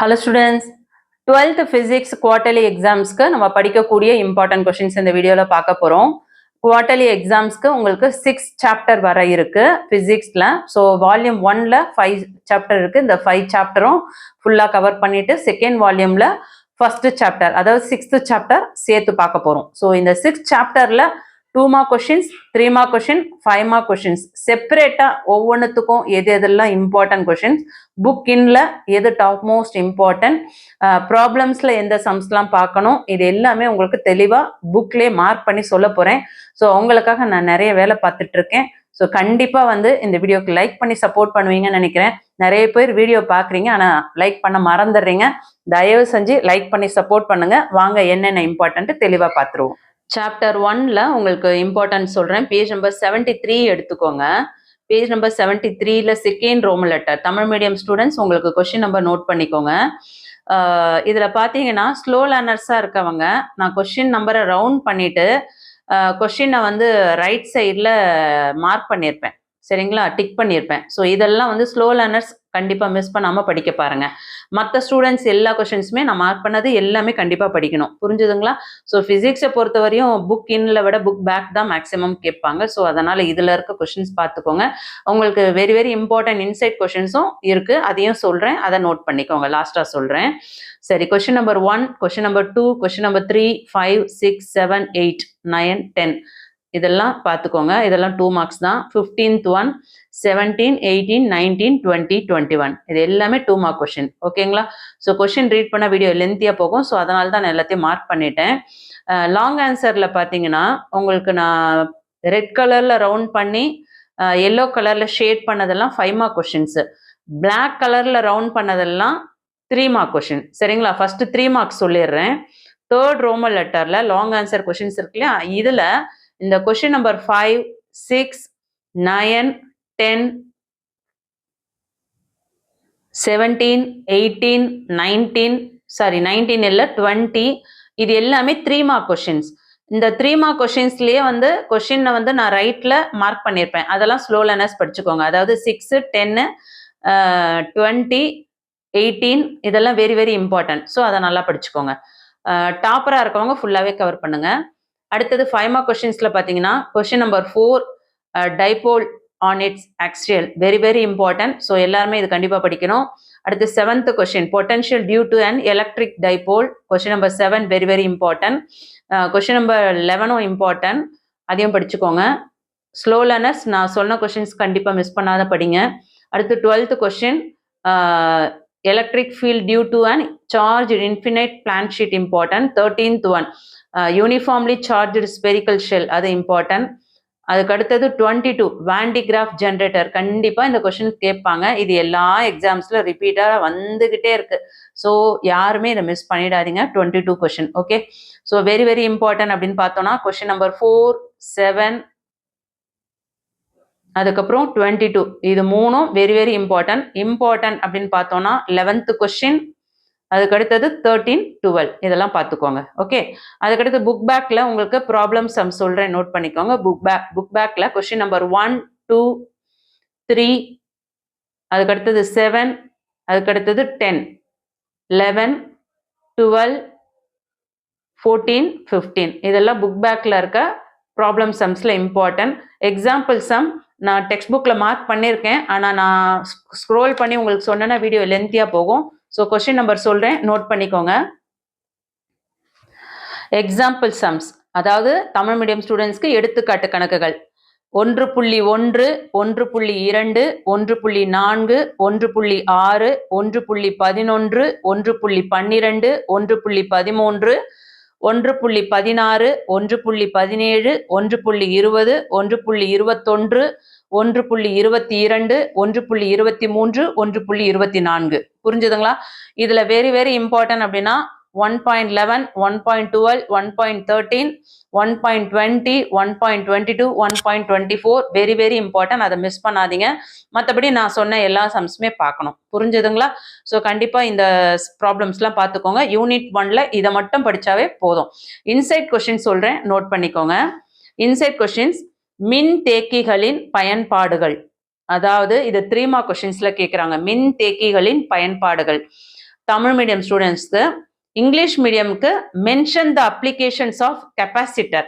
Hello students, 12th physics quarterly examsக்கு நம்ம படிக்கக்கூடிய important questions இந்த வீடியோல பார்க்க போறோம். quarterly examsக்கு உங்களுக்கு 6 chapter வர இருக்கு physicsல. So volume 1ல 5 chapter இருக்கு. இந்த 5 chapterம் ஃபுல்லா கவர் பண்ணிட்டு second volumeல first chapter அதாவது 6th chapter சேர்த்து பார்க்க போறோம். So இந்த 6 chapterல 2 mark questions, 3 mark question, 5 mark questions செப்பரேட்டா ஒவ்வொன்றுத்துக்கும் எது எதெல்லாம் இம்பார்ட்டன்ட் கொஷின்ஸ், புக் இன்ல எது டாப் மோஸ்ட் இம்பார்ட்டன்ட், ப்ராப்ளம்ஸ்ல எந்த சம்ஸ்லாம் பார்க்கணும், இது எல்லாமே உங்களுக்கு தெளிவா புக்லேயே மார்க் பண்ணி சொல்ல போறேன். ஸோ உங்களுக்காக நான் நிறைய வேலை பார்த்துட்டு இருக்கேன். ஸோ கண்டிப்பா இந்த வீடியோக்கு லைக் பண்ணி சப்போர்ட் பண்ணுவீங்கன்னு நினைக்கிறேன். நிறைய பேர் வீடியோ பார்க்குறீங்க, ஆனால் லைக் பண்ண மறந்துடுறீங்க. தயவு செஞ்சு லைக் பண்ணி சப்போர்ட் பண்ணுங்க. வாங்க என்னென்ன இம்பார்ட்டன்ட் தெளிவாக பார்த்துருவோம். சாப்டர் 1ல உங்களுக்கு இம்பார்ட்டன்ட் சொல்கிறேன். பேஜ் நம்பர் 73 எடுத்துக்கோங்க. பேஜ் நம்பர் 73ல second roman letter. Tamil medium students உங்களுக்கு கொஷின் நம்பர் நோட் பண்ணிக்கோங்க. இதில் பார்த்தீங்கன்னா ஸ்லோ லேர்னர்ஸாக இருக்கவங்க நான் கொஷின் நம்பரை ரவுண்ட் பண்ணிவிட்டு கொஷினை ரைட் சைடில் மார்க் பண்ணியிருப்பேன். சரிங்களா, டிக் பண்ணியிருப்பேன். ஸோ இதெல்லாம் ஸ்லோ லேர்னர்ஸ் கண்டிப்பாக மிஸ் பண்ணாமல் படிக்க பாருங்க. மற்ற ஸ்டூடெண்ட்ஸ் எல்லா கொஷின்ஸுமே நான் மார்க் பண்ணது எல்லாமே கண்டிப்பாக படிக்கணும். புரிஞ்சுதுங்களா? ஸோ ஃபிசிக்ஸை பொறுத்தவரையும் புக் இன்ல விட புக் பேக் தான் மேக்ஸிமம் கேட்பாங்க. ஸோ அதனால் இதில் இருக்க கொஷின்ஸ் பார்த்துக்கோங்க. உங்களுக்கு வெரி வெரி இம்பார்ட்டன்ட் இன்சைட் கொஷின்ஸும் இருக்குது, அதையும் சொல்கிறேன், அதை நோட் பண்ணிக்கோங்க, லாஸ்ட்டாக சொல்கிறேன். சரி, question number 1, question number 2, question number 3, 5, 6, 7, 8, 9, 10 இதெல்லாம் பார்த்துக்கோங்க. இதெல்லாம் 2 மார்க்ஸ் தான். 15th 1, 17, 18, 19, 20, 21 இது எல்லாமே 2 மார்க் கொஷின். ஓகேங்களா? ஸோ கொஷின் ரீட் பண்ண வீடியோ லென்த்தியாக போகும். ஸோ அதனால தான் நான் எல்லாத்தையும் மார்க் பண்ணிட்டேன். லாங் ஆன்சரில் பார்த்தீங்கன்னா உங்களுக்கு நான் ரெட் கலரில் ரவுண்ட் பண்ணி எல்லோ கலரில் ஷேட் பண்ணதெல்லாம் 5 மார்க் கொஷின்ஸு. பிளாக் கலரில் ரவுண்ட் பண்ணதெல்லாம் 3 மார்க் கொஷின். சரிங்களா? ஃபர்ஸ்ட் 3 மார்க்ஸ் சொல்லிடுறேன். தேர்ட் ரோமன் லெட்டரில் லாங் ஆன்சர் கொஷின்ஸ் இருக்கு இல்லையா, இதில் இந்த கொஷின் நம்பர் 5, 6, 9, 10, 17, 18, 19 இல்லை 20 இது எல்லாமே 3 மார்க் கொஷின்ஸ். இந்த 3 மார்க் கொஷின்ஸ்லேயே கொஷினை நான் ரைட்டில் மார்க் பண்ணியிருப்பேன். அதெல்லாம் ஸ்லோ லேர்னர்ஸ் படிச்சுக்கோங்க. அதாவது 6, 10, 20, 18 இதெல்லாம் வெரி வெரி இம்பார்ட்டன்ட். ஸோ அதை நல்லா படிச்சுக்கோங்க. டாப்பராக இருக்கவங்க ஃபுல்லாகவே கவர் பண்ணுங்க. அடுத்தது 5 மார்க் கொஷின்ஸில் பார்த்தீங்கன்னா question number 4, dipole on its axial very very important. So எல்லாருமே இது கண்டிப்பாக படிக்கணும். அடுத்து 7th question, potential due to an electric dipole. Question number 7 very very important. Question number 11ம் இம்பார்ட்டன்ட், அதையும் படிச்சுக்கோங்க. ஸ்லோ லேர்னர்ஸ் நான் சொன்ன கொஷின்ஸ் கண்டிப்பாக மிஸ் பண்ணாத படிங்க. அடுத்து 12th question, electric field due to an charge infinite plane sheet important. 13th one, uniformly charged spherical shell அது இம்பார்ட்டன்ட். அதுக்கு அடுத்தது 22 வாண்டிகிராஃப் ஜென்ரேட்டர். கண்டிப்பாக இந்த கொஷின் கேட்பாங்க. இது எல்லா எக்ஸாம்ஸில் ரிப்பீட்டாக வந்துக்கிட்டே இருக்கு. ஸோ யாருமே இதை மிஸ் பண்ணிடாதீங்க. 22 question. Okay, so very very important அப்படின்னு பார்த்தோம்னா கொஷின் நம்பர் 4, 7 அதுக்கப்புறம் 22 இது மூணும் வெரி வெரி இம்பார்ட்டன்ட் அப்படின்னு பார்த்தோம்னா 11th கொஷின், அதுக்கு அடுத்தது 13, 12 இதெல்லாம் பார்த்துக்கோங்க. ஓகே, அதுக்கடுத்து புக் பேக்கில் உங்களுக்கு ப்ராப்ளம் சம் சொல்கிறேன், நோட் பண்ணிக்கோங்க. புக் பேக்கில் கொஷின் நம்பர் 1, 2, 3 அதுக்கடுத்தது 7 அதுக்கடுத்தது 10, 11, 12, 14, 15 இதெல்லாம் புக் பேக்கில் இருக்க ப்ராப்ளம் சம்ஸில் இம்பார்ட்டன்ட். எக்ஸாம்பிள் சம் நான் டெக்ஸ்ட் புக்கில் மார்க் பண்ணியிருக்கேன், ஆனால் நான் ஸ்க்ரோல் பண்ணி உங்களுக்கு சொன்னேன்னா வீடியோ லென்த்தியாக போகும். ஸோ கொஷின் நம்பர் சொல்கிறேன், நோட் பண்ணிக்கோங்க. எக்ஸாம்பிள் சம்ஸ் அதாவது தமிழ் மீடியம் ஸ்டூடெண்ட்ஸ்க்கு எடுத்துக்காட்டு கணக்குகள். 1.1, 1.2, 1.4, 1.6, 1.11, 1.12, 1.13, 1.16, 1.17, 1.20, 1.21, 1.22, 1.23, 1.24 புரிஞ்சுதுங்களா? இதுல வெரி வெரி இம்பார்ட்டன்ட் அப்படின்னா 1.11, 1.12, 1.13, 1.20, 1.22, 1.24 வெரி வெரி இம்பார்ட்டன்ட். அதை மிஸ் பண்ணாதீங்க. மற்றபடி நான் சொன்ன எல்லா சம்ஸுமே பார்க்கணும். புரிஞ்சுதுங்களா? ஸோ கண்டிப்பாக இந்த ப்ராப்ளம்ஸ்லாம் பார்த்துக்கோங்க. யூனிட் 1ல் இதை மட்டும் படித்தாவே போதும். இன்சைட் கொஷின் சொல்கிறேன், நோட் பண்ணிக்கோங்க. இன்சைட் கொஷின்ஸ், மின் தேக்கிகளின் பயன்பாடுகள். அதாவது இது 3 மார்க் கொஷின்ஸில் கேட்குறாங்க. மின் தேக்கிகளின் பயன்பாடுகள். தமிழ் மீடியம் ஸ்டூடெண்ட்ஸ்க்கு. இங்கிலீஷ் மீடியம்க்கு mention the applications of capacitor.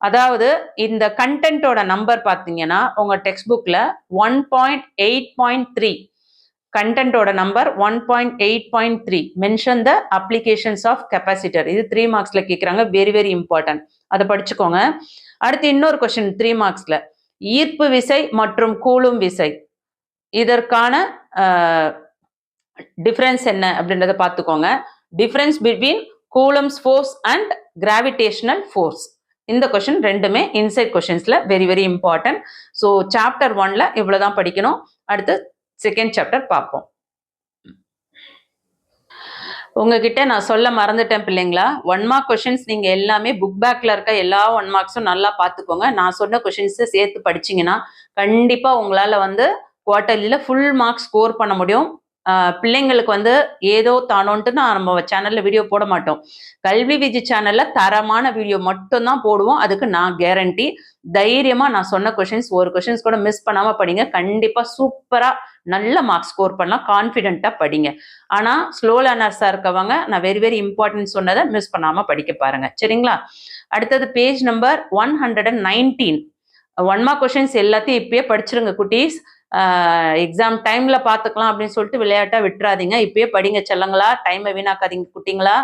அதாவது இந்த கண்டென்ட்டோட நம்பர் பார்த்தீங்கன்னா உங்க டெக்ஸ்ட் புக்ல 1.8.3 கண்டென்ட்டோட number 1.8.3 mention the applications of capacitor. இது 3 மார்க்ஸ்ல கேட்குறாங்க. Very very important. அதை படிச்சுக்கோங்க. அடுத்து இன்னொரு கொஸ்டின் 3 மார்க்ஸ்ல ஈர்ப்பு விசை மற்றும் கூலும் விசை இதற்கான டிஃபரன்ஸ் என்ன அப்படின்றத பார்த்துக்கோங்க. Difference between Coulomb's force and gravitational force. இந்த கொஸ்டின் ரெண்டுமே இன்சைட் கொஸ்டின்ஸ்ல very very important. So chapter 1ல இவ்வளவுதான் படிக்கணும். அடுத்து செகண்ட் சாப்டர் பார்ப்போம். உங்ககிட்ட நான் சொல்ல மறந்துட்டேன் பிள்ளைங்களா, 1 மார்க் கொஸ்டின்ஸ் நீங்க எல்லாமே புக் பேக்ல இருக்க எல்லா 1 மார்க்ஸும் நல்லா பார்த்துக்கோங்க. நான் சொன்ன கொஸ்டின்ஸ் சேர்த்து படிச்சீங்கன்னா கண்டிப்பா உங்களால வந்து குவார்டர்லியில ஃபுல் மார்க் ஸ்கோர் பண்ண முடியும். பிள்ளைங்களுக்கு வந்து ஏதோ தானோன்ட்டு நான் நம்ம சேனல்ல வீடியோ போட மாட்டோம். கல்வி விஜி சேனல்ல தரமான வீடியோ மட்டும் தான் போடுவோம். அதுக்கு நான் கேரண்டி. தைரியமா நான் சொன்ன கொஸ்டின்ஸ் ஒரு கொஸ்டின்ஸ் கூட மிஸ் பண்ணாம படிங்க. கண்டிப்பா சூப்பரா நல்ல மார்க் ஸ்கோர் பண்ணலாம். கான்ஃபிடென்ட்டா படிங்க. ஆனா ஸ்லோ லேர்னர்ஸா இருக்கவங்க நான் வெரி வெரி இம்பார்ட்டன்ட் சொன்னதை மிஸ் பண்ணாம படிக்க பாருங்க. சரிங்களா? அடுத்தது பேஜ் நம்பர் 119. 1 மார்க் கொஸ்டின்ஸ் எல்லாத்தையும் இப்பயே படிச்சிருங்க குட்டீஸ். எக்ஸாம் டைம்ல பார்த்துக்கலாம் அப்படின்னு சொல்லிட்டு விளையாட்டா விட்டுறாதீங்க. இப்பயே படிங்க செல்லங்களா. டைமை வீணாக்காதீங்க குட்டிங்களா.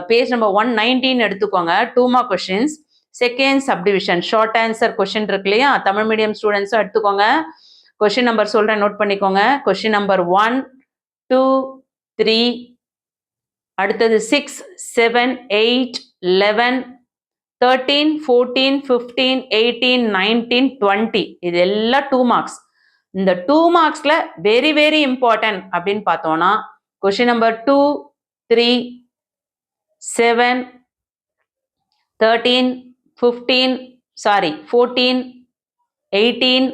பேஜ் நம்பர் 119 எடுத்துக்கோங்க. 2 mark questions. Second subdivision short answer question இருக்கு இல்லையா, தமிழ் மீடியம் ஸ்டூடெண்ட்ஸும் எடுத்துக்கோங்க. கொஸ்டின் நம்பர் சொல்றேன், நோட் பண்ணிக்கோங்க. கொஸ்டின் நம்பர் 1, 2, 3, அடுத்தது 6, 7, 8, 11, 13, 14, 15, 18, 19, 20 இது எல்லாம் 2 மார்க்ஸ். இந்த 2 மார்க்ஸ்ல வெரி வெரி இம்பார்ட்டன்ட் அப்படின்னு பார்த்தோம்னா கொஸ்டின் நம்பர் 2, 3, 7, 13, 15, 14, 18,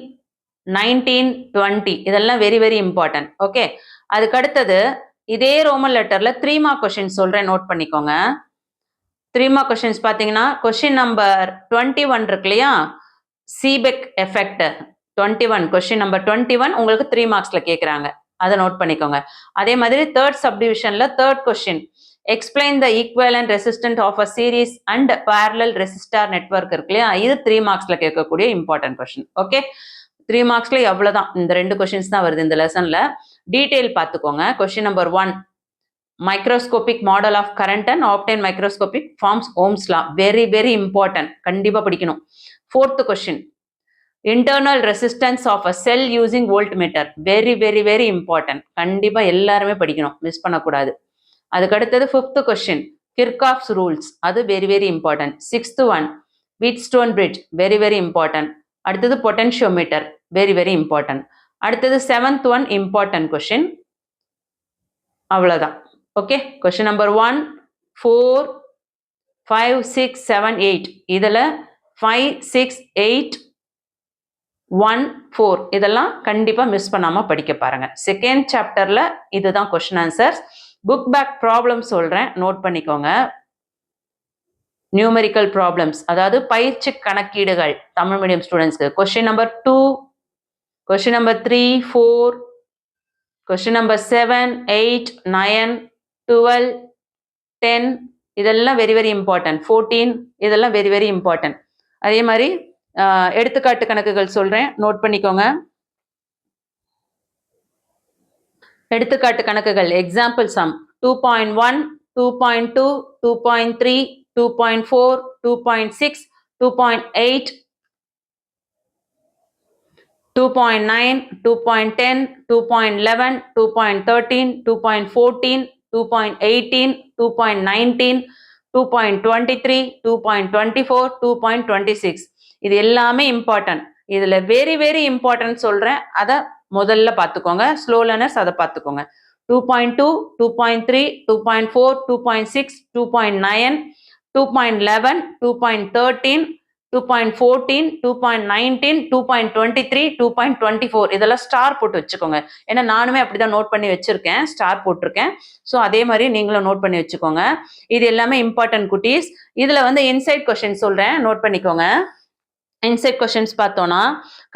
19, 20 இதெல்லாம் வெரி வெரி இம்பார்ட்டன்ட். ஓகே, அதுக்கு அடுத்தது இதே ரோமன் லெட்டர்ல 3 மார்க் கொஸ்டின் சொல்றேன், நோட் பண்ணிக்கோங்க. 3 மார்க் கொஸ்டின்ஸ் பார்த்தீங்கன்னா கொஸ்டின் நம்பர் 21 இருக்கு இல்லையா, சீபெக் எஃபெக்ட் 21, கொஸ்டின் நம்பர் 21 உங்களுக்கு 3 மார்க்ஸ்ல கேட்குறாங்க. அதை நோட் பண்ணிக்கோங்க. அதே மாதிரி தேர்ட் சப்டிவிஷன்ல third question explain the equivalent resistant of a series and parallel resistor network இருக்கு இல்லையா, இது 3 மார்க்ஸ்ல கேட்கக்கூடிய இம்பார்ட்டன்ட் கொஸ்டின். ஓகே, 3 மார்க்ஸ்ல எவ்வளவுதான், இந்த 2 கொஸ்டின்ஸ் தான் வருது இந்த லெசன்ல. டீடைல் பார்த்துக்கோங்க. Question number 1 microscopic model of current and obtain microscopic forms ohm's law. Very very important, கண்டிப்பா படிக்கணும். Fourth question internal resistance of a cell using voltmeter. Very very very important, கண்டிப்பா எல்லாருமே படிக்கணும், மிஸ் பண்ணக்கூடாது. அதுக்கு அடுத்தது fifth question Kirchhoff's rules, அது very very important. Sixth one Wheatstone bridge, very very important. அடுத்தது பொட்டன்ஷியோமீட்டர், வெரி வெரி இம்பார்ட்டன்ட். அடுத்தது seventh one important question. அவ்வளோதான். ஓகே, கொஸ்டின் நம்பர் 1, 4, 5, 6, 7, 8 இதில் 5, 6, 8, 1, 4 இதெல்லாம் கண்டிப்பாக மிஸ் பண்ணாமல் படிக்க பாருங்க. செகண்ட் சாப்டரில் இதுதான் question answers. Book back problem சொல்கிறேன், நோட் பண்ணிக்கோங்க. நியூமெரிக்கல் ப்ராப்ளம்ஸ், அதாவது பயிற்சி கணக்கீடுகள் தமிழ் மீடியம் ஸ்டூடெண்ட்ஸ்க்கு. Question number 2, question number 3, 4, question number 7, 8, 9, 12, 10 இதெல்லாம் வெரி வெரி இம்பார்ட்டன்ட். 14 இதெல்லாம் வெரி வெரி இம்பார்ட்டன்ட். அதே மாதிரி எடுத்துக்காட்டு கணக்குகள் சொல்றேன், நோட் பண்ணிக்கோங்க. எடுத்துக்காட்டு கணக்குகள் எக்ஸாம்பிள் சம் 2.1, 2.2, 2.3, 2.4, 2.6, 2.8, 2.9, 2.10, 2.11, 2.13, 2.14, 2.18, 2.19, 2.23, 2.24, 2.26 இது எல்லாமே இம்பார்ட்டன்ட். இதுல வெரி வெரி இம்பார்ட்டன்ட் சொல்றேன், அதை முதல்ல பார்த்துக்கோங்க. ஸ்லோ லேர்னர்ஸ் அதை பார்த்துக்கோங்க. 2.2, 2.3, 2.4, 2.6, 2.9, 2.11, 2.13, 2.14, 2.19, 2.23, 2.24 இதெல்லாம் ஸ்டார் போட்டு வச்சுக்கோங்க. ஏன்னா நானுமே அப்படிதான் நோட் பண்ணி வச்சிருக்கேன், ஸ்டார் போட்டிருக்கேன். ஸோ அதே மாதிரி நீங்களும் நோட் பண்ணி வச்சுக்கோங்க. இது எல்லாமே இம்பார்ட்டன்ட் குட்டீஸ். இதுல வந்து இன்சைட் கொஸ்டின் சொல்றேன், நோட் பண்ணிக்கோங்க. இன்சைட் கொஸ்டின்ஸ் பார்த்தோம்னா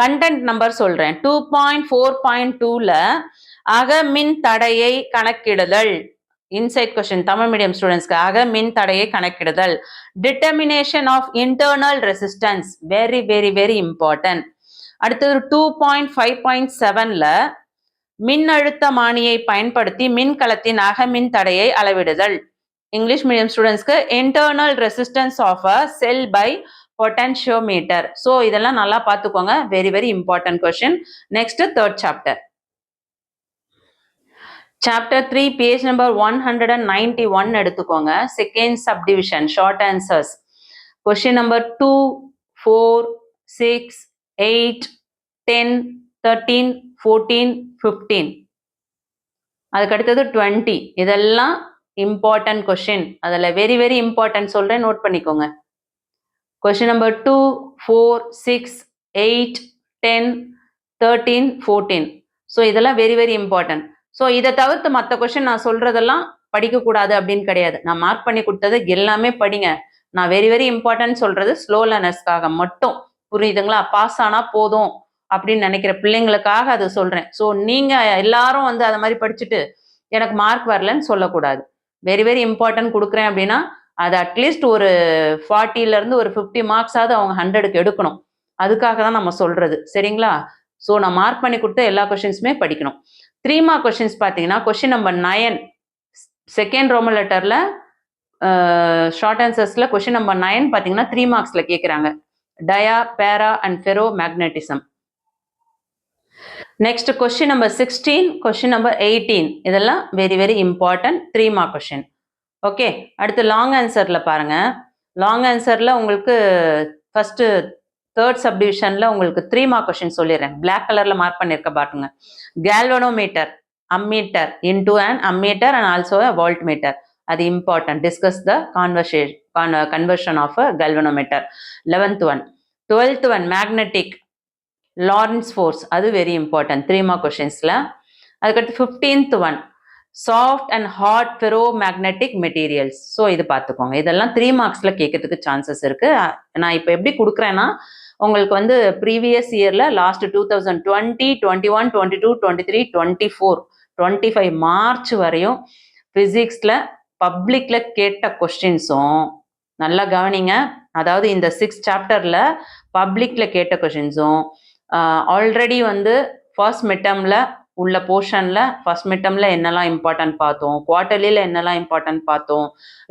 கண்டென்ட் நம்பர் சொல்றேன். 2.4.2ல அகமின் தடையை கணக்கிடுதல். இன்சைட் கொஸ்டின் தமிழ் மீடியம் ஸ்டூடெண்ட்ஸ்க்கு அகமின் தடையை கணக்கிடுதல். Determination of internal resistance very very very important. அடுத்தது 2.5.7ல மின்னழுத்தமானியை பயன்படுத்தி மின்கலத்தின் அகமின் தடையை அளவிடுதல். இங்கிலீஷ் மீடியம் ஸ்டூடெண்ட்ஸ்க்கு internal resistance of a cell by potentiometer. So இதெல்லாம் நல்லா பார்த்துக்கோங்க, very very important question. Next third chapter. Chapter 3 page number 191 எடுத்துக்கோங்க. Second subdivision short answers. Question number 2, 4, 6, 8, 10, 13, 14, 15. அதுக்கு அடுத்தது 20. இதெல்லாம் இம்பார்ட்டன்ட் கொஸ்டின். அதில் வெரி வெரி இம்பார்ட்டன்ட் சொல்கிறேன், நோட் பண்ணிக்கோங்க. Question number 2, 4, 6, 8, 10, 13, 14. ஸோ இதெல்லாம் வெரி வெரி இம்பார்ட்டன்ட். ஸோ இதை தவிர்த்து மற்ற கொஸ்டின் நான் சொல்றதெல்லாம் படிக்கக்கூடாது அப்படின்னு கிடையாது. நான் மார்க் பண்ணி கொடுத்தது எல்லாமே படிங்க. நான் வெரி வெரி இம்பார்ட்டன்ட் சொல்றது ஸ்லோ லேர்னர்ஸ்க்காக மட்டும், புரியுதுங்களா? பாஸ் ஆனா போதும் அப்படின்னு நினைக்கிற பிள்ளைங்களுக்காக அது சொல்றேன். ஸோ நீங்க எல்லாரும் வந்து அதை மாதிரி படிச்சுட்டு எனக்கு மார்க் வரலன்னு சொல்லக்கூடாது. வெரி வெரி இம்பார்ட்டன்ட் கொடுக்குறேன் அப்படின்னா அது அட்லீஸ்ட் ஒரு 40ல இருந்து ஒரு 50 மார்க்ஸாவது அவங்க 100க்கு எடுக்கணும். அதுக்காக தான் நம்ம சொல்றது, சரிங்களா? ஸோ நான் மார்க் பண்ணி கொடுத்த எல்லா கொஸ்டின்ஸுமே படிக்கணும். 3 மார்க் கொஸ்டின்ஸ் பார்த்தீங்கன்னா கொஸ்டின் நம்பர் 9 செகண்ட் ரோமன் லெட்டர்ல ஷார்ட் ஆன்சர்ஸ்ல கொஸ்டின் நம்பர் 9 பார்த்தீங்கன்னா 3 மார்க்ஸ்ல கேட்குறாங்க. டயா, பேரா and ferro magnetism. Next question number 16, question number 18. இதெல்லாம் very very important 3 mark question. Okay, அடுத்து லாங் ஆன்சர்ல பாருங்க. லாங் ஆன்சர்ல உங்களுக்கு ஃபர்ஸ்ட் தேர்ட் சப்டிவிஷன்ல உங்களுக்கு 3 மார்க் கொஸ்டின் சொல்லிடுறேன். பிளாக் கலர்ல மார்க் பண்ணிருக்க பாருங்க. Galvanometer, ammeter into an ammeter and also a volt metre. அது important. Discuss the conversion of a galvanometer. 11th one. 12th one magnetic Lorentz force, அது very important 3 mark கொஸ்டின்ஸ்ல. அதுக்கடுத்து 15th one soft and hard ferromagnetic materials. So இது பார்த்துக்கோங்க. இதெல்லாம் 3 மார்க்ஸ்ல கேட்கறதுக்கு chances இருக்கு. நான் இப்போ எப்படி கொடுக்குறேன்னா உங்களுக்கு வந்து ப்ரீவியஸ் இயர்ல லாஸ்ட் 2020, 21, 22, 23, 24, 25 மார்ச் வரையும் பிசிக்ஸ்ல பப்ளிக்ல கேட்ட கொஸ்டின்ஸும் நல்லா கவனிங்க. அதாவது இந்த 6 சாப்டர்ல பப்ளிக்ல கேட்ட கொஸ்டின்ஸும் ஆல்ரெடி வந்து ஃபர்ஸ்ட் மிட்டம்ல உள்ள போர்ஷன்ல ஃபர்ஸ்ட் மிட்டம்ல என்னெல்லாம் இம்பார்ட்டன்ட் பார்த்தோம், குவார்டர்லியில் என்னெல்லாம் இம்பார்ட்டன்ட் பார்த்தோம்,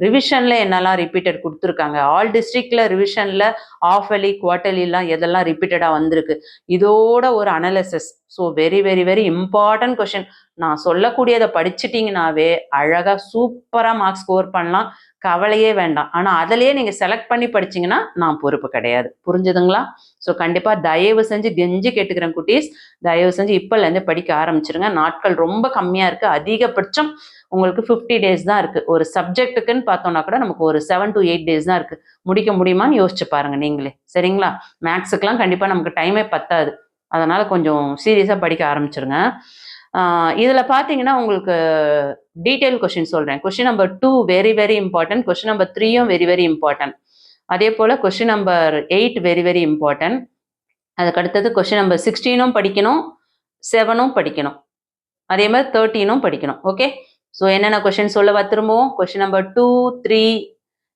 ரிவிஷன்ல என்னெல்லாம் ரிப்பீட்டட் கொடுத்துருக்காங்க, ஆல் டிஸ்ட்ரிக்ட்ல ரிவிஷன்ல ஆஃப் அலி குவார்டர்லிலாம் எதெல்லாம் ரிப்பீட்டடாக வந்திருக்கு, இதோட ஒரு analysis. So very very very important question. நான் சொல்லக்கூடியதை படிச்சுட்டீங்கன்னாவே அழகாக சூப்பராக மார்க்ஸ் ஸ்கோர் பண்ணலாம், கவலையே வேண்டாம். ஆனால் அதிலேயே நீங்கள் செலக்ட் பண்ணி படிச்சிங்கன்னா நான் பொறுப்பு கிடையாது. புரிஞ்சுதுங்களா? ஸோ கண்டிப்பாக தயவு செஞ்சு கெஞ்சி கேட்டுக்கிறேன் குட்டீஸ், தயவு செஞ்சு இப்போலேருந்து படிக்க ஆரம்பிச்சிருங்க. நாட்கள் ரொம்ப கம்மியாக இருக்குது. அதிகபட்சம் உங்களுக்கு 50 days தான் இருக்குது. ஒரு சப்ஜெக்ட்டுக்குன்னு பார்த்தோன்னா கூட நமக்கு ஒரு 7 to 8 days தான் இருக்குது. முடிக்க முடியுமான்னு யோசிச்சு பாருங்க நீங்களே, சரிங்களா? மேக்ஸுக்கெலாம் கண்டிப்பாக நமக்கு டைமே பத்தாது. அதனால் கொஞ்சம் சீரியஸாக படிக்க ஆரம்பிச்சிருங்க. இதில் பார்த்தீங்கன்னா உங்களுக்கு டீட்டெயில் கொஸ்டின் சொல்கிறேன். Question number 2 very very important. Question number 3யும் வெரி வெரி இம்பார்ட்டன்ட். அதே போல் question number 8 very very important. அதுக்கு அடுத்தது கொஸ்டின் நம்பர் 16ம் படிக்கணும், 7ம் படிக்கணும், அதே மாதிரி 13ம் படிக்கணும். ஓகே, ஸோ என்னென்ன கொஸ்டின் சொல்லவா திரும்பவும்? Question number 2, 3,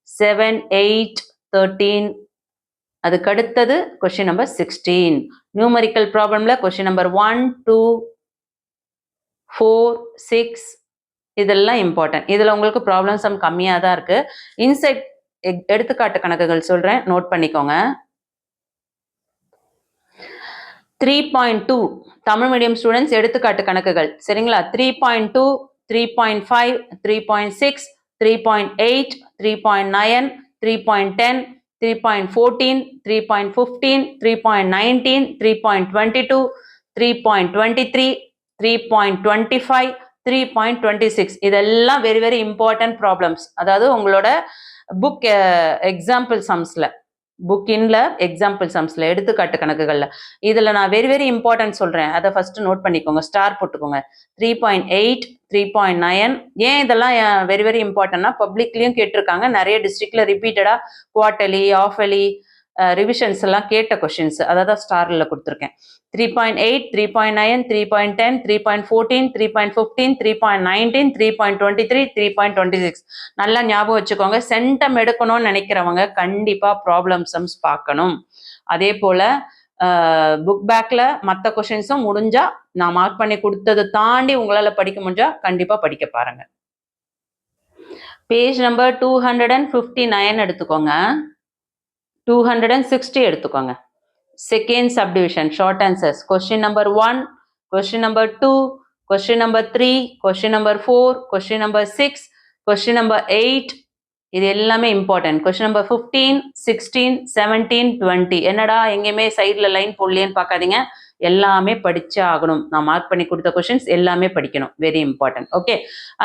7, 8, 13. அதுக்கு அடுத்தது கொஸ்டின் நம்பர் 16. நியூமரிக்கல் ப்ராப்ளம்ல கொஸ்டின் நம்பர் 1, 2, 4, 6 இதெல்லாம் இம்பார்ட்டன்ட். இதில் உங்களுக்கு ப்ராப்ளம் சம் கம்மியாக தான் இருக்கு. இன்சைட் எடுத்துக்காட்டு கணக்குகள் சொல்றேன், நோட் பண்ணிக்கோங்க. 3.2 தமிழ் மீடியம் ஸ்டூடெண்ட்ஸ் எடுத்துக்காட்டு கணக்குகள், சரிங்களா? 3.2, 3.5, 3.6, 3.8, 3.9, 3.10, 3.14, 3.15, 3.19, 3.22, 3.23, 3.25, 3.26 இதெல்லாம் வெரி வெரி இம்பார்ட்டன்ட் ப்ராப்ளம்ஸ். அதாவது உங்களோட புக் எக்ஸாம்பிள் சம்ஸ்ல, புக் இன்ல எக்ஸாம்பிள் சம்ஸ்ல எடுத்துக்காட்டு கணக்குகள்ல இதுல நான் வெரி வெரி இம்பார்ட்டன்ட் சொல்றேன். அதை ஃபர்ஸ்ட் நோட் பண்ணிக்கோங்க, ஸ்டார் போட்டுக்கோங்க. 3.8, 3.9. ஏன் இதெல்லாம் வெரி வெரி இம்பார்ட்டன்ட்னா பப்ளிக்லயும் கேட்டிருக்காங்க, நிறைய டிஸ்ட்ரிக்ட்ல ரிப்பீட்டடா குவார்டர்லி, ஆஃப் அலி, ரிவிஷன்ஸ் எல்லாம் கேட்ட கொஷின்ஸ் அதாவது ஸ்டாரில் கொடுத்துருக்கேன். 3.8, 3.9, 3.10, 3.14, 3.15, 3.19, 3.23, 3.26 நல்லா ஞாபகம் வச்சுக்கோங்க. சென்டம் எடுக்கணும்னு நினைக்கிறவங்க கண்டிப்பா ப்ராப்ளம் சம்ஸ் பார்க்கணும். அதே போல புக் பேக்ல மற்ற கொஷின்ஸும் முடிஞ்சா நான் மார்க் பண்ணி கொடுத்ததை தாண்டி உங்களால படிக்க முடிஞ்சா கண்டிப்பா படிக்க பாருங்க. பேஜ் நம்பர் 259 எடுத்துக்கோங்க. 260 எடுத்துக்கோங்க. Second subdivision short answers. Question number 1, question number 2, question number 3, question number 4, question number 6, question number 8. இது எல்லாமே இம்பார்ட்டன்ட். Question number 15, 16, 17, 20. என்னடா எங்கேயுமே சைடில் லைன் போடலையேன்னு பார்க்காதீங்க. எல்லாமே படிச்சே ஆகணும். நான் மார்க் பண்ணி கொடுத்த கொஸ்டின்ஸ் எல்லாமே படிக்கணும். Very important. ஓகே,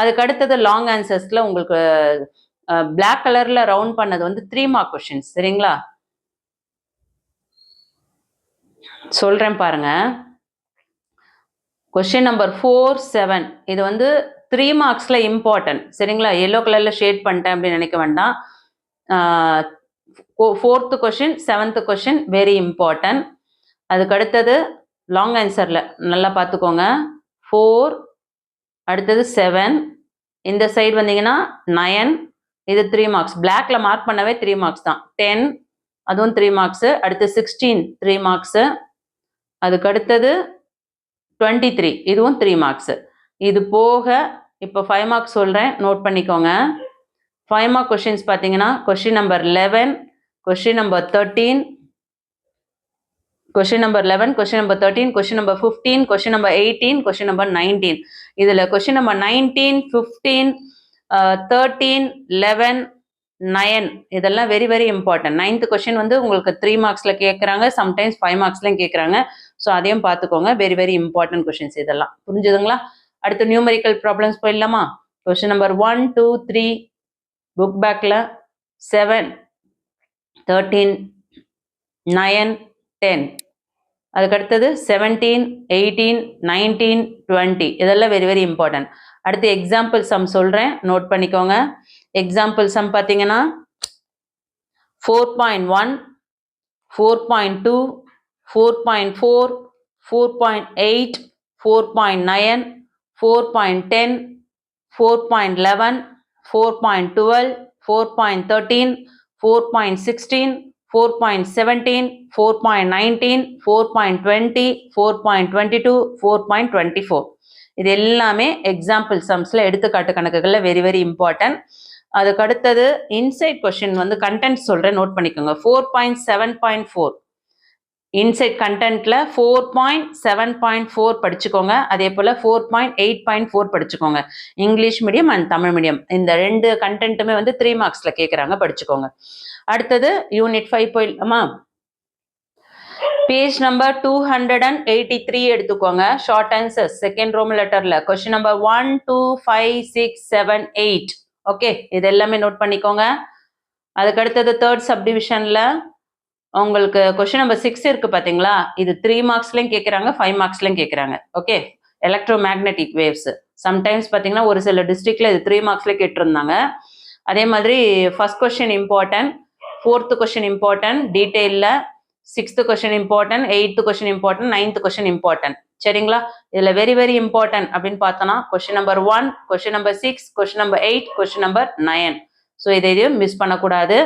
அதுக்கு அடுத்தது லாங் ஆன்சர்ஸ்ல உங்களுக்கு பிளாக் கலர்ல ரவுண்ட் பண்ணது வந்து 3 மார்க் கொஸ்டின்ஸ். சரிங்களா, சொல்றேன் பாருங்க. கொஸ்டின் நம்பர் 4, 7 இது வந்து 3 மார்க்ஸ்ல இம்பார்ட்டன்ட். சரிங்களா, எல்லோ கலர்ல ஷேட் பண்ணிட்டேன் அப்படின்னு நினைக்க வேண்டாம். 4th question 7th question very important. அதுக்கு அடுத்தது லாங் ஆன்சர்ல நல்லா பார்த்துக்கோங்க. 4, அடுத்தது 7, இந்த சைடு வந்தீங்கன்னா 9, இது 3 மார்க்ஸ். பிளாக்ல மார்க் பண்ணவே 3 மார்க்ஸ் தான். 10 அதுவும் 3 மார்க்ஸ். அடுத்து 16 3 மார்க்ஸ். அதுக்கு அடுத்தது 23 இதுவும் 3 மார்க்ஸ். இது போக இப்போ 5 மார்க்ஸ் சொல்றேன், நோட் பண்ணிக்கோங்க. 5 மார்க் கொஸ்டின்ஸ் பார்த்தீங்கன்னா question number 11, question number 13, question number 11, question number 13, question number 15, question number 18, question number 19. இதில் கொஸ்டின் நம்பர் 19, 15, 13, 11, 9 இதெல்லாம் very very important. 9th question வந்து உங்களுக்கு 3 மார்க்ஸில் கேட்குறாங்க, சம்டைம்ஸ் 5 மார்க்ஸ்லையும் கேட்குறாங்க. ஸோ அதையும் பார்த்துக்கோங்க. வெரி வெரி இம்பார்ட்டன்ட் கொஸ்டின்ஸ் இதெல்லாம். புரிஞ்சுதுங்களா? அடுத்து நியூமரிக்கல் ப்ராப்ளம்ஸ் போயிடலாமா? கொஸ்டின் நம்பர் 1, 2, 3 புக் பேக்கில் 7, 13, 9, 10. அதுக்கடுத்தது 17, 18, 19, 20 இதெல்லாம் வெரி வெரி இம்பார்ட்டன்ட். அடுத்து எக்ஸாம்பிள் சம் சொல்கிறேன், நோட் பண்ணிக்கோங்க. எக்ஸாம்பிள் சம் பார்த்தீங்கன்னா 4.1, 4.2, 4.4, 4.8, 4.9, 4.10, 4.11, 4.12, 4.13, 4.16, 4.17, 4.19, 4.20, 4.22, 4.24 இது எல்லாமே எக்ஸாம்பிள் சம்ஸ்ல எடுத்துக்காட்டு கணக்குகள்ல வெரி வெரி இம்பார்ட்டன்ட். அதுக்கு அடுத்தது இன்சைட் கொஸ்டின் வந்து கண்டென்ட் சொல்றேன், நோட் பண்ணிக்கோங்க. 4.7.4 இன்சைட் கண்டென்ட்ல 4.7.4 படிச்சுக்கோங்க. அதே போல 4.8.4 படிச்சுக்கோங்க. English medium and Tamil medium இந்த 2 கண்டென்ட்டுமே வந்து 3 மார்க்ஸ்ல கேட்குறாங்க, படிச்சுக்கோங்க. அடுத்தது யூனிட் 5 போயிடலாமா? பேஜ் நம்பர் 283 எடுத்துக்கோங்க. ஷார்ட் ஆன்சர்ஸ் செகண்ட் ரோம் லெட்டர்ல கொஸ்டின் நம்பர் 1, 2, 5, 6, 7, 8. ஓகே, இது எல்லாமே நோட் பண்ணிக்கோங்க. அதுக்கு அடுத்தது தேர்ட் சப்டிவிஷன்ல உங்களுக்கு கொஸ்டின் நம்பர் 6 இருக்கு பாத்தீங்களா? இது 3 மார்க்ஸ்லயும் கேட்குறாங்க, 5 மார்க்ஸ்லயும் கேட்குறாங்க. Okay, electro magnetic waves sometimes பார்த்தீங்கன்னா ஒரு சில டிஸ்ட்ரிக்ட்ல இது 3 மார்க்ஸ்ல கேட்டிருந்தாங்க. அதே மாதிரி first question important, 4th question important டீட்டெயிலில், 6th question important, 8th question important, 9th question important. சரிங்களா, இதில் வெரி வெரி இம்பார்ட்டன்ட் அப்படின்னு பார்த்தோன்னா question number 1, question number 6, question number 8, question number 9. So இதையும் மிஸ் பண்ணக்கூடாது.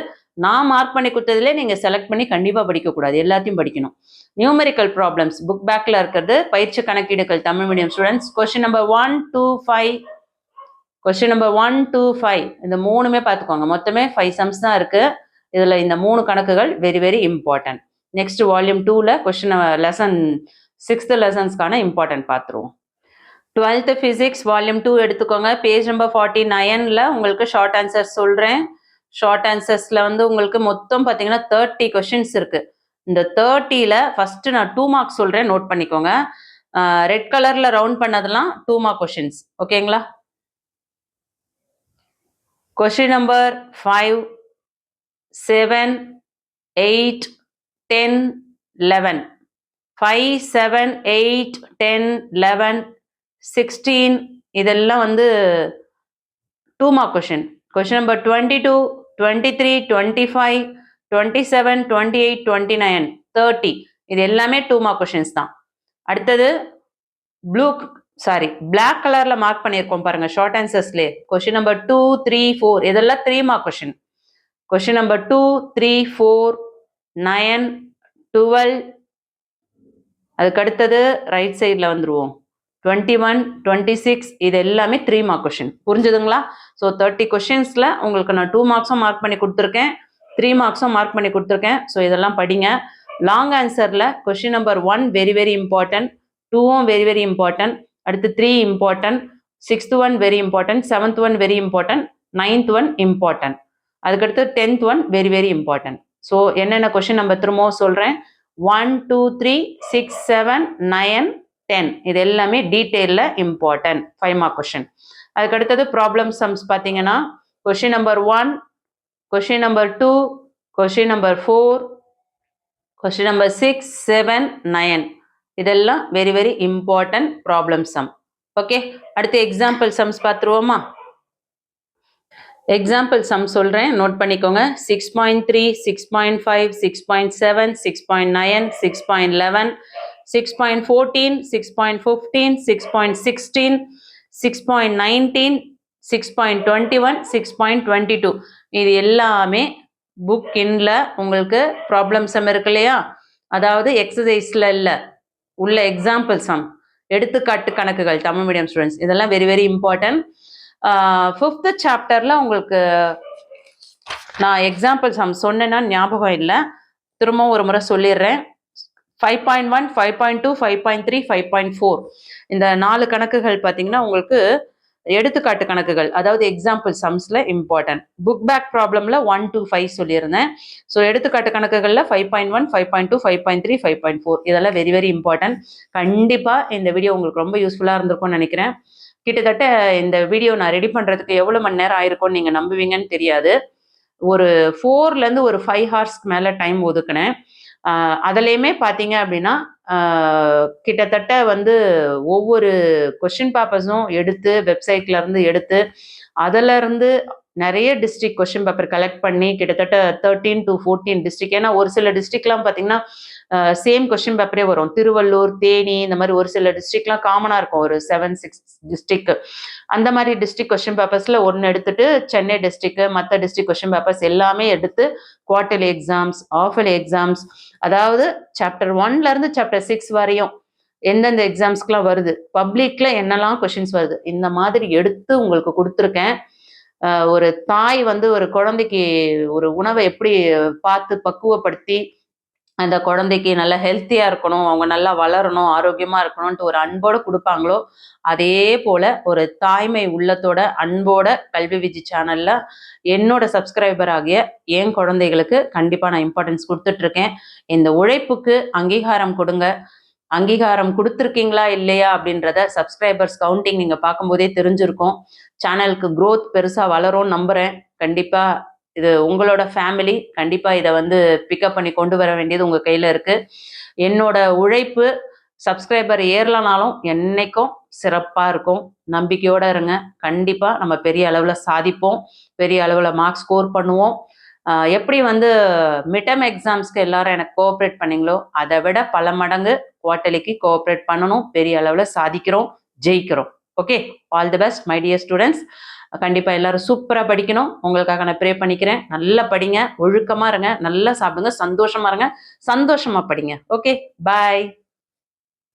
நான் மார்க் பண்ணி கொடுத்ததுல நீங்கள் செலக்ட் பண்ணி கண்டிப்பாக படிக்கக்கூடாது, எல்லாத்தையும் படிக்கணும். நியூமெரிக்கல் ப்ராப்ளம்ஸ் புக் பேக்கில் இருக்கிறது பயிற்சி கணக்கீடுகள் Tamil medium students. Question number 1, 2, 5, question number 1, 2, 5 இந்த 3மே பார்த்துக்கோங்க. மொத்தமே 5 சம்ஸ் தான் இருக்கு. இதில் இந்த 3 கணக்குகள் very very important. Next volume 2ல கொஸ்டின் லெசன் 6th லெசன்ஸ்க்கான இம்பார்ட்டன்ட் பார்த்துருவோம். 12th ஃபிசிக்ஸ் வால்யூம் 2 எடுத்துக்கோங்க. பேஜ் நம்பர் 49ல உங்களுக்கு ஷார்ட் ஆன்சர்ஸ் சொல்கிறேன். ஷார்ட் ஆன்சர்ஸில் வந்து உங்களுக்கு மொத்தம் பார்த்தீங்கன்னா 30 கொஸ்டின்ஸ் இருக்கு. இந்த 30ல ஃபர்ஸ்ட் நான் 2 மார்க்ஸ் சொல்கிறேன், நோட் பண்ணிக்கோங்க. ரெட் கலரில் ரவுண்ட் பண்ணதெல்லாம் 2 மார்க் கொஸ்டின்ஸ். ஓகேங்களா? Question number 5, 7, 8, 10, 11. 5, 7, 8, 10, 11, 16 இதெல்லாம் வந்து 2 mark question. Question number 22, 23, 25, 27, 28, 29, 30 இது எல்லாமே 2 மார்க் கொஸ்டின்ஸ் தான். அடுத்தது பிளாக் கலர்ல மார்க் பண்ணியிருக்கோம் பாருங்க ஷார்ட் ஆன்சர்ஸ்லேயே. கொஸ்டின் நம்பர் 2, 3, 4 இதெல்லாம் 3 மார்க் கொஸ்டின். கொஸ்டின் நம்பர் 2, 3, 4, 9, 12 அதுக்கு அடுத்தது ரைட் சைடில் வந்துருவோம் 21, 26 இது எல்லாமே 3 மார்க் கொஸ்டின். புரிஞ்சுதுங்களா? ஸோ 30 கொஸ்டின்ஸில் உங்களுக்கு நான் 2 மார்க்ஸும் மார்க் பண்ணி கொடுத்துருக்கேன், 3 மார்க்ஸும் மார்க் பண்ணி கொடுத்துருக்கேன். ஸோ இதெல்லாம் படிங்க. லாங் ஆன்சரில் question number 1 very very important, 2வும் வெரி வெரி இம்பார்ட்டன்ட், அடுத்து 3 important, 6th one very important, 7th one very important, 9th one important, அதுக்கடுத்து 10th one very very important. So என்னென்ன கொஸ்டின் நம்ம திரும்பவும் சொல்கிறேன். 1, 2, 3, 6, 7, 9, 10 இது எல்லாமே டீட்டெயிலில் இம்பார்ட்டன்ட் 5 மார்க் கொஸ்டின். அதுக்கு அடுத்தது ப்ராப்ளம் சம்ஸ் பார்த்தீங்கன்னா question number 1, question number 2, question number 4, question number 6, 7, 9 இதெல்லாம் very very important problem sum. Okay, அடுத்து எக்ஸாம்பிள் சம்ஸ் பார்த்துருவோமா? எக்ஸாம்பிள் சம் சொல்கிறேன், நோட் பண்ணிக்கோங்க. 6.3, 6.5, 6.7, 6.9, 6.11, 6.14, 6.15, 6.16, 6.19, 6.21, 6.22 இது எல்லாமே புக் இன்ல உங்களுக்கு ப்ராப்ளம் சம் இருக்கு இல்லையா, அதாவது எக்ஸசைஸில் இல்லை உள்ள எக்ஸாம்பிள் சம், எடுத்துக்காட்டு கணக்குகள் தமிழ் மீடியம் ஸ்டூடெண்ட்ஸ், இதெல்லாம் வெரி வெரி இம்பார்ட்டன்ட். 5th சாப்டரில் உங்களுக்கு நான் எக்ஸாம்பிள் சம் சொன்னேன்னா ஞாபகம் இல்லை, திரும்பவும் ஒரு முறை சொல்லிடுறேன். 5.1, 5.2, 5.3, 5.4 இந்த 4 கணக்குகள் பார்த்தீங்கன்னா உங்களுக்கு எடுத்துக்காட்டு கணக்குகள், அதாவது எக்ஸாம்பிள் சம்ஸில் இம்பார்ட்டன்ட். புக் பேக் ப்ராப்ளமில் 1 to 5 சொல்லியிருந்தேன். ஸோ எடுத்துக்காட்டு கணக்குகளில் 5.1, 5.2, 5.3, 5.4 இதெல்லாம் வெரி வெரி இம்பார்ட்டன்ட். கண்டிப்பாக இந்த வீடியோ உங்களுக்கு ரொம்ப யூஸ்ஃபுல்லாக இருந்திருக்கும்னு நினைக்கிறேன். கிட்டத்தட்ட இந்த வீடியோ நான் ரெடி பண்ணுறதுக்கு எவ்வளோ மணி நேரம் ஆயிருக்கும்னு நீங்கள் நம்புவீங்கன்னு தெரியாது. ஒரு 4லேருந்து ஒரு 5 ஹார்ஸ்க்கு மேலே டைம் ஒதுக்கினேன். அதுலேயுமே பார்த்தீங்க அப்படின்னா கிட்டத்தட்ட வந்து ஒவ்வொரு கொஸ்டின் பேப்பர்ஸும் எடுத்து வெப்சைட்லேருந்து எடுத்து அதிலேருந்து நிறைய டிஸ்ட்ரிக்ட் கொஸ்டின் பேப்பர் கலெக்ட் பண்ணி கிட்டத்தட்ட 13 to 14 டிஸ்ட்ரிக்ட், ஏன்னா ஒரு சில டிஸ்ட்ரிக்ட்லாம் பார்த்தீங்கன்னா சேம் கொஸ்டின் பேப்பரே வரும். திருவள்ளூர், தேனி இந்த மாதிரி ஒரு சில டிஸ்ட்ரிக்ட்லாம் காமனாக இருக்கும், ஒரு 7-6 டிஸ்ட்ரிக்ட். அந்த மாதிரி டிஸ்ட்ரிக்ட் கொஸ்டின் பேப்பர்ஸில் ஒன்று எடுத்துட்டு சென்னை டிஸ்ட்ரிக்ட் மற்ற டிஸ்ட்ரிக்ட் கொஸ்டின் பேப்பர்ஸ் எல்லாமே எடுத்து குவார்டர்லி எக்ஸாம்ஸ், ஆஃபர்லி எக்ஸாம்ஸ், அதாவது சாப்டர் 1லேருந்து சாப்டர் 6 வரையும் எந்தெந்த எக்ஸாம்ஸ்க்குலாம் வருது, பப்ளிக்ல என்னெல்லாம் கொஸ்டின்ஸ் வருது, இந்த மாதிரி எடுத்து உங்களுக்கு கொடுத்துருக்கேன். ஒரு தாய் வந்து ஒரு குழந்தைக்கு ஒரு உணவை எப்படி பார்த்து பக்குவப்படுத்தி அந்த குழந்தைக்கு நல்லா ஹெல்த்தியாக இருக்கணும், அவங்க நல்லா வளரணும், ஆரோக்கியமாக இருக்கணும்ன்ட்டு ஒரு அன்போடு கொடுப்பாங்களோ, அதே போல் ஒரு தாய்மை உள்ளத்தோட அன்போட கல்வி விஜி சேனலில் என்னோட சப்ஸ்கிரைபர் ஆகிய என் குழந்தைகளுக்கு கண்டிப்பாக நான் இம்பார்ட்டன்ஸ் கொடுத்துட்ருக்கேன். இந்த உழைப்புக்கு அங்கீகாரம் கொடுங்க. அங்கீகாரம் கொடுத்துருக்கீங்களா இல்லையா அப்படின்றத சப்ஸ்கிரைபர்ஸ் கவுண்டிங் நீங்கள் பார்க்கும்போதே தெரிஞ்சிருக்கும். சேனலுக்கு க்ரோத் பெருசாக வளரும்னு நம்புகிறேன். கண்டிப்பாக இது உங்களோட ஃபேமிலி, கண்டிப்பாக இதை வந்து பிக்கப் பண்ணி கொண்டு வர வேண்டியது உங்கள் கையில் இருக்குது. என்னோட உழைப்பு சப்ஸ்கிரைபர் ஏறலனாலும் என்னைக்கும் சிறப்பாக இருக்கும். நம்பிக்கையோடு இருங்க. கண்டிப்பாக நம்ம பெரிய அளவில் சாதிப்போம், பெரிய அளவில் மார்க் ஸ்கோர் பண்ணுவோம். எப்படி வந்து மிட்டம் எக்ஸாம்ஸ்க்கு எல்லாரும் எனக்கு கோஆப்ரேட் பண்ணீங்களோ அதை விட பல மடங்கு குவார்டர்லிக்கு கோஆப்ரேட் பண்ணணும். பெரிய அளவில் சாதிக்கிறோம், ஜெயிக்கிறோம். Okay, all the best my dear students. கண்டிப்பாக எல்லாரும் சூப்பராக படிக்கணும். உங்களுக்காக நான் ப்ரே பண்ணிக்கிறேன். நல்லா படிங்க, ஒழுக்கமாக இருங்க, நல்லா சாப்பிடுங்க, சந்தோஷமாக இருங்க, சந்தோஷமாக படிங்க. ஓகே, பாய்.